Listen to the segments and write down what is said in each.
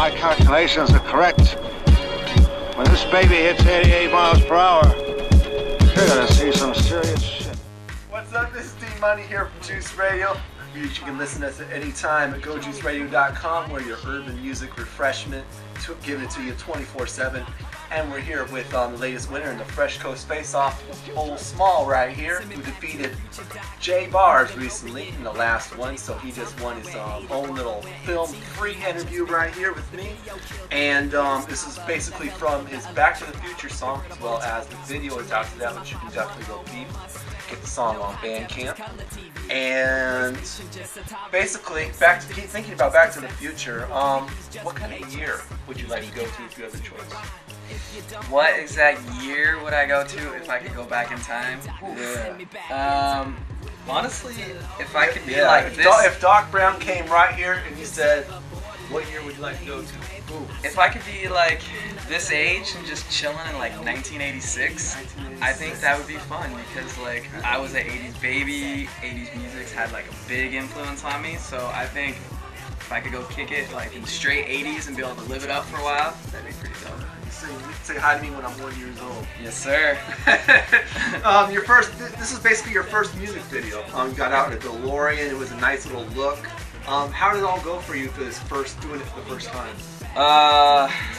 my calculations are correct, when this baby hits 88 miles per hour, you're gonna see some serious shit. What's up? This is D-Money here from Juice Radio. You can listen to us at any time at gojuiceradio.com, where your urban music refreshment, giving it to you 24/7. And we're here with the latest winner in the Fresh Coast Faceoff, Old Small right here, who defeated Jay Barz recently in the last one. So he just won his own little film-free interview right here with me. And this is basically from his Back to the Future song, as well as the video is out to that, which you can definitely go peep. Get the song on Bandcamp. And basically, keep thinking about Back to the Future. What kind of year would you like to go to if you had the choice? What exact year would I go to if I could go back in time? Yeah. Honestly, if I could be like this, if Doc Brown came right here and he said, what year would you like to go to? Ooh. If I could be like this age and just chilling in like 1986, I think that would be fun because like I was an 80s baby. 80s music had like a big influence on me, so I think if I could go kick it like in straight 80s and be able to live it up for a while, that'd be pretty dope. Say hi to me when I'm 1 year old. Yes, sir. This is basically your first music video. You got out in a DeLorean. It was a nice little look. How did it all go for you for doing it for the first time?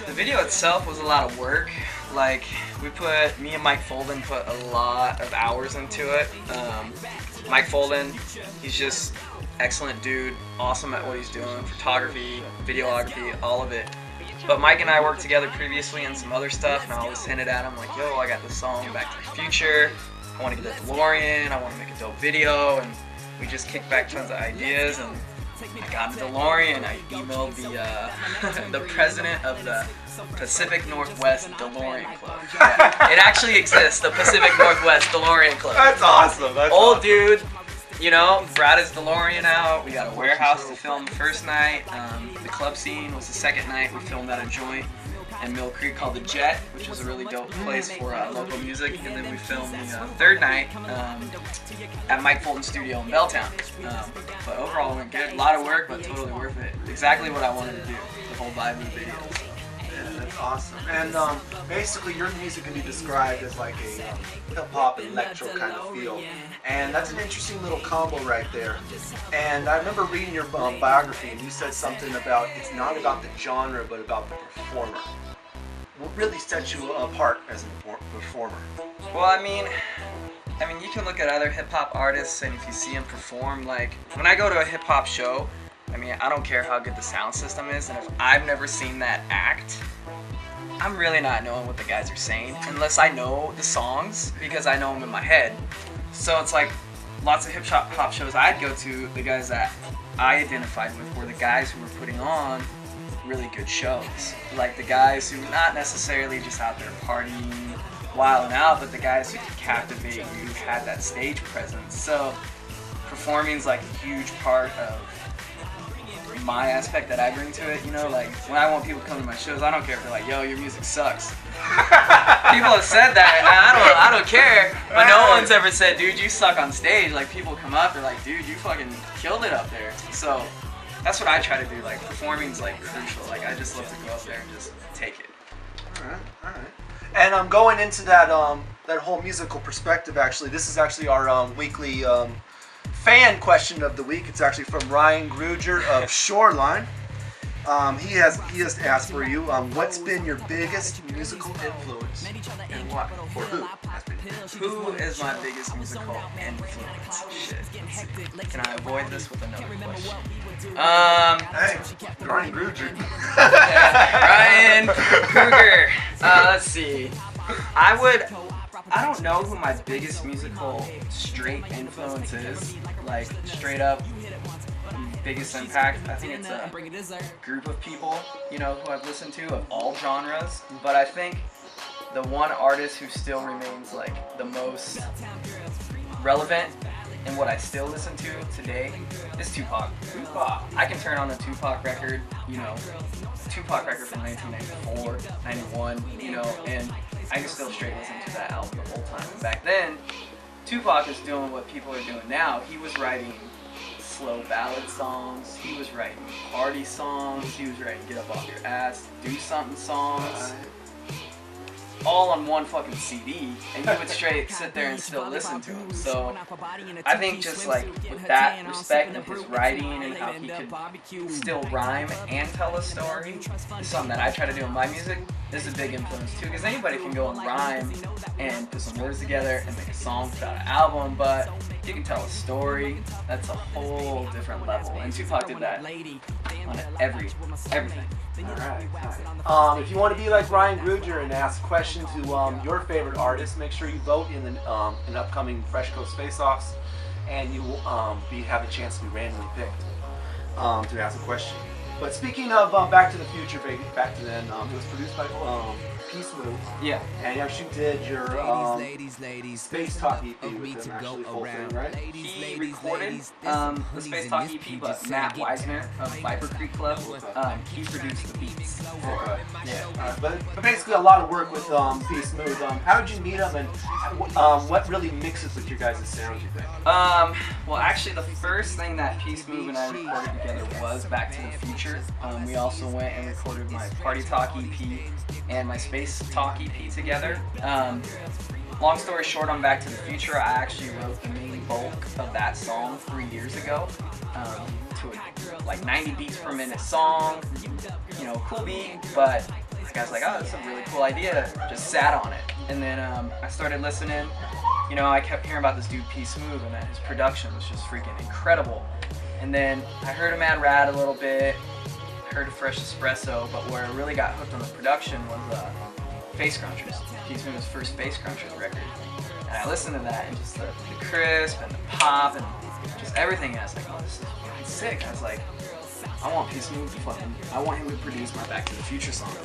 The video itself was a lot of work. Like me and Mike Folden put a lot of hours into it. Mike Folden, he's just excellent dude, awesome at what he's doing, photography, videography, all of it. But Mike and I worked together previously on some other stuff, and I always hinted at him like, yo, I got this song Back to the Future, I want to get the DeLorean, I want to make a dope video, and we just kicked back tons of ideas, and I got the DeLorean. I emailed the president of the Pacific Northwest DeLorean Club. Yeah, it actually exists, the Pacific Northwest DeLorean Club. That's awesome. Old dude, you know, brought his DeLorean out. We got a warehouse to film the first night. The club scene was the second night. We filmed at a joint in Mill Creek called The Jet, which was a really dope place for local music. And then we filmed the third night at Mike Fulton's studio in Belltown. But overall, it went good. A lot of work, but totally worth it. Exactly what I wanted to do. The whole vibe of the video. So. Yeah, that's awesome. And basically, your music can be described as like a hip-hop electro kind of feel. And that's an interesting little combo right there. And I remember reading your biography, and you said something about it's not about the genre, but about the performer. What really sets you apart as a performer? Well, I mean, you can look at other hip-hop artists, and if you see them perform, like, when I go to a hip-hop show, I don't care how good the sound system is, and if I've never seen that act, I'm really not knowing what the guys are saying, unless I know the songs, because I know them in my head. So it's like, lots of hip-hop shows I'd go to, the guys that I identified with were the guys who were putting on really good shows. Like the guys who not necessarily just out there partying, wilding out, but the guys who could captivate you, who had that stage presence. So performing is like a huge part of my aspect that I bring to it, you know, like when I want people to come to my shows, I don't care if they're like, yo, your music sucks. People have said that, and I don't care, but no one's ever said, dude, you suck on stage. Like people come up, they're like, dude, you fucking killed it up there. So that's what I try to do. Like performing's like crucial. Like I just love to go up there and just take it. All right. And I'm going into that whole musical perspective. Actually, this is actually our weekly fan question of the week. It's actually from Ryan Gruger of Shoreline. He has asked for you, what's been your biggest musical influence and what? Or who has been? Who is my biggest musical influence? Shit. Let's see. Can I avoid this with another question? Hey, Ryan Gruger. Ryan Gruger. Let's see. I don't know who my biggest musical straight influence is, like straight up biggest impact. I think it's a group of people, you know, who I've listened to of all genres, but I think the one artist who still remains like the most relevant in what I still listen to today is Tupac. I can turn on a Tupac record, you know, Tupac record from 1994, 91, you know, and I can still straight listen to that album the whole time. And back then, Tupac is doing what people are doing now. He was writing slow ballad songs. He was writing party songs. He was writing get up off your ass, do something songs. All on one fucking CD, and you would straight sit there and still listen to him. So I think just like with that respect of his writing and how he could still rhyme and tell a story is something that I try to do in my music. Is a big influence too, because anybody can go and rhyme and put some words together and make a song, put out an album, but you can tell a story. That's a whole different level, and Tupac did that on everything. Alright. If you want to be like Ryan Gruger and ask questions to your favorite artist, make sure you vote in the upcoming Fresh Coast Faceoffs, and you will have a chance to be randomly picked to ask a question. But speaking of Back to the Future, back to then, it was produced by P Smoov. Yeah. And you actually did your Space Talk EP with them, actually full thing, right? He recorded the Space Talk EP, but Matt Weisner of Viper Creek Club, he produced the beats. Okay. Yeah. But basically a lot of work with P Smoov. How did you meet him, and what really mixes with your guys' sound, you think? Well, actually, the first thing that P Smoov and I recorded together was Back to the Future. We also went and recorded my Party Talk EP and my Space Talk EP together. Long story short, on Back to the Future, I actually wrote the main bulk of that song 3 years ago to a, like 90 beats per minute song. You know, cool beat, but the guy's like, oh, that's a really cool idea. Just sat on it, and then I started listening. You know, I kept hearing about this dude P Smoov, and that his production was just freaking incredible. And then I heard him add Rad a little bit, heard of Fresh Espresso, but where I really got hooked on the production was Face Crunchers, P Smoov's first Face Crunchers record. And I listened to that, and just the crisp and the pop and just everything, and I was like, oh, this is fucking sick. I was like, I want P Smoov to I want him to produce my Back to the Future song.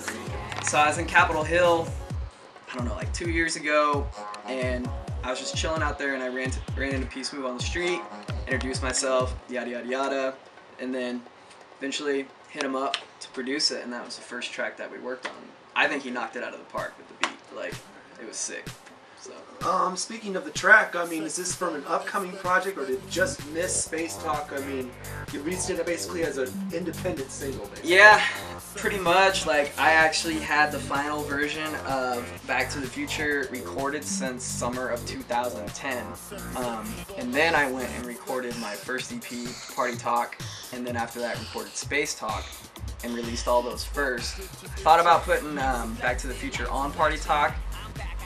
So I was in Capitol Hill, I don't know, like 2 years ago, and I was just chilling out there, and I ran into P Smoov on the street, introduced myself, yada yada yada, and then eventually hit him up to produce it, and that was the first track that we worked on. I think he knocked it out of the park with the beat. Like, it was sick. So. Speaking of the track, I mean, is this from an upcoming project, or did it just miss Space Talk? I mean, you released it basically as an independent single, basically. Yeah, pretty much. Like, I actually had the final version of Back to the Future recorded since summer of 2010. And then I went and recorded my first EP, Party Talk, and then after that recorded Space Talk and released all those first. Thought about putting Back to the Future on Party Talk,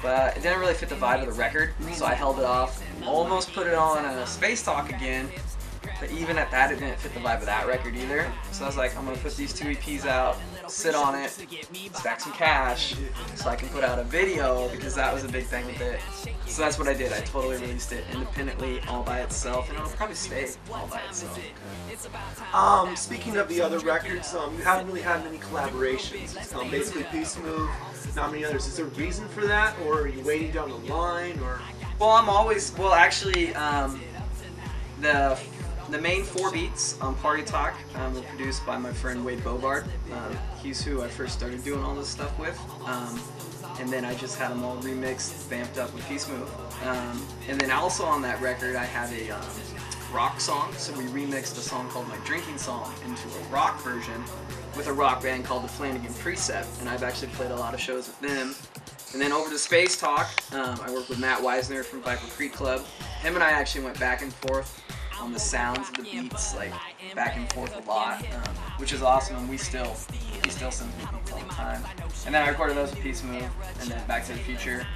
but it didn't really fit the vibe of the record, so I held it off. Almost put it on Space Talk again, but even at that, it didn't fit the vibe of that record either. So I was like, I'm gonna put these two EPs out, sit on it, stack some cash, so I can put out a video, because that was a big thing with it. So that's what I did. I totally released it independently, all by itself, and it'll probably stay all by itself. Speaking of the other records, you haven't really had many collaborations. Basically, P Smoov, not many others. Is there a reason for that, or are you waiting down the line, or? Well, actually, the main 4 beats on Party Talk were produced by my friend Wade Bobard. He's who I first started doing all this stuff with. And then I just had them all remixed, vamped up with P Smoov. And then also on that record, I had a rock song, so we remixed a song called My Drinking Song into a rock version with a rock band called the Flanagan Precept, and I've actually played a lot of shows with them. And then over to Space Talk, I worked with Matt Weisner from Viper Creek Club. Him and I actually went back and forth on the sounds of the beats, like back and forth a lot, which is awesome, and he still sends me beats all the time. And then I recorded those with P Smoov, and then Back to the Future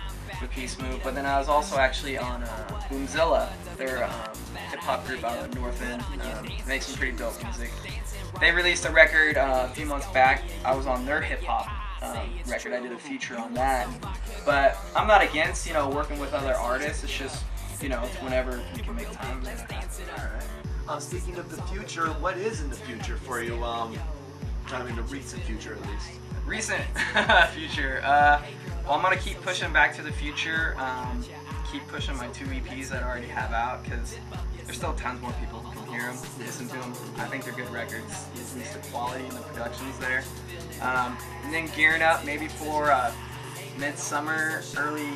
with P Smoov. But then I was also actually on Boomzilla. They're a hip-hop group out of the North End. Make some pretty dope music. They released a record a few months back. I was on their hip-hop record. I did a feature on that. But I'm not against, working with other artists. It's just, it's whenever you can make time. Alright. Speaking of the future, what is in the future for you? In the recent future, at least. Recent future. Well, I'm gonna keep pushing Back to the Future. Keep pushing my 2 EPs that I already have out, because there's still tons more people who can hear them, listen to them. I think they're good records. At least the quality and the production's there. And then gearing up maybe for midsummer, early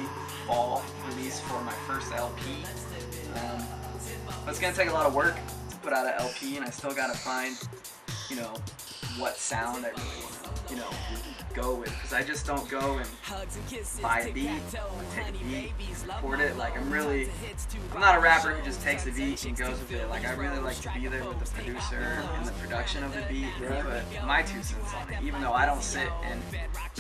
fall release for my first LP. But it's gonna take a lot of work. put out an LP, and I still gotta find, you know, what sound I really want to, you know, go with. Because I just don't go and buy a beat, take a beat, record it. Like, I'm not a rapper who just takes a beat and goes with it. Like, I really like to be there with the producer and the production of the beat and put my 2 cents on it. Even though I don't sit and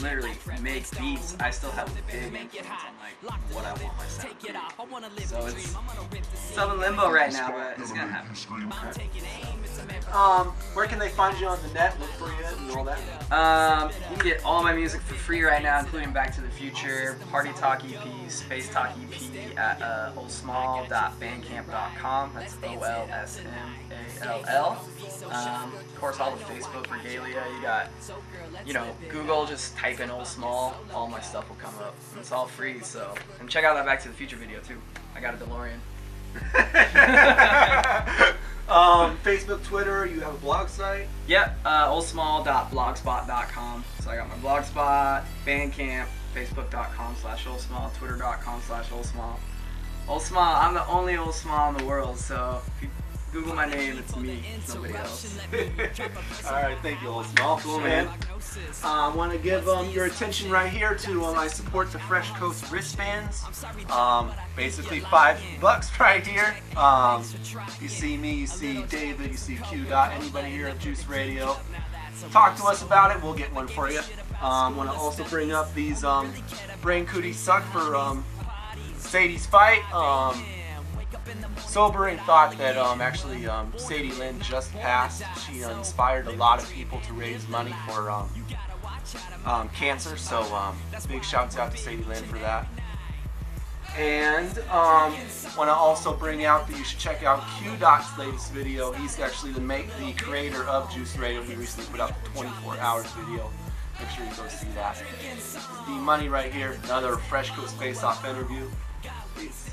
literally make beats, I still have a big influence on, like, what I want my sound to be. So it's still in limbo right now, but it's gonna happen. Where can they find you on the net, look for you, and all that? You can get all my music for free right now, including Back to the Future, Party Talk EP, Space Talk EP at oldsmall.bandcamp.com. That's OLSMALL. Of course, all the Facebook regalia. You got, you know, Google, just type in Old Small, all my stuff will come up. It's all free, so. And check out that Back to the Future video, too. I got a DeLorean. Facebook, Twitter, you have a blog site? Yep, oldsmall.blogspot.com. So I got my blogspot, Bandcamp, facebook.com/oldsmall, twitter.com/oldsmall. Old Small, I'm the only Old Small in the world, so if you Google my name, it's me, it's nobody else. Alright, thank you, Old Small. Cool, man. I want to give your attention right here to my support the Fresh Coast wristbands. Basically $5 right here. You see me, you see David, you see Q Dot, anybody here at Juice Radio. Talk to us about it, we'll get one for you. Want to also bring up these Brain Cooties Suck for Sadie's fight. Sobering thought that actually Sadie Lynn just passed. She inspired a lot of people to raise money for cancer, so big shouts out to Sadie Lynn for that. And want to also bring out that you should check out Q Dot's latest video. He's actually the creator of Juice Radio. He recently put out the 24 hours video. Make sure you go see that. D Money right here, another Fresh Coast Faceoff interview. Peace.